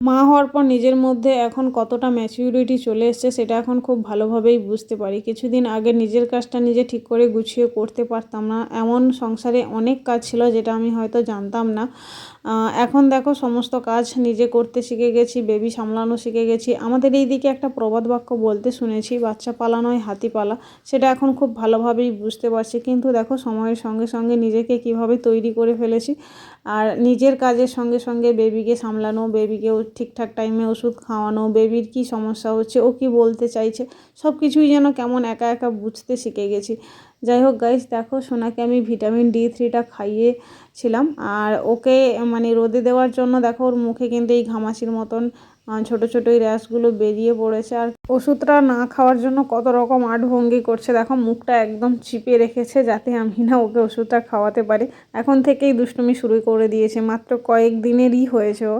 মা হওয়ার পর নিজের মধ্যে এখন কতটা ম্যাচিউরিটি চলে এসছে সেটা এখন খুব ভালোভাবেই বুঝতে পারি। কিছুদিন আগে নিজের কাজটা নিজে ঠিক করে গুছিয়ে করতে পারতাম না, এমন সংসারে অনেক কাজ ছিল যেটা আমি হয়তো জানতাম না। এখন দেখো সমস্ত কাজ নিজে করতে শিখে গেছি, বেবি সামলানো শিখে গেছি। আমাদের এই দিকে একটা প্রবাদ বাক্য বলতে শুনেছি, বাচ্চা পালা নয় হাতি পালা, সেটা এখন খুব ভালোভাবেই বুঝতে পারছি। কিন্তু দেখো সময়ের সঙ্গে সঙ্গে নিজেকে কিভাবে তৈরি করে ফেলেছি, আর নিজের কাজের সঙ্গে সঙ্গে বেবিকে সামলানো, বেবিকেও ঠিকঠাক টাইমে ওষুধ খাওয়ানো, বেবির কী সমস্যা হচ্ছে, ও কী বলতে চাইছে, সব কিছুই যেন কেমন একা একা বুঝতে শিখে গেছি। যাই হোক গাইস, দেখো সোনাকে আমি ভিটামিন D3টা খাইয়েছিলাম, আর ওকে মানে রোদে দেওয়ার জন্য দেখো ওর মুখে কিন্তু এই ঘামাচির মতন ছোটো ছোটো এই র্যাশগুলো বেরিয়ে পড়েছে। আর ওষুধটা না খাওয়ার জন্য কত রকম আটভঙ্গি করছে, দেখো মুখটা একদম চিপে রেখেছে যাতে আমি না ওকে ওষুধটা খাওয়াতে পারি। এখন থেকেই দুষ্টুমি শুরু করে দিয়েছে, মাত্র কয়েক দিনেরই হয়েছে ও।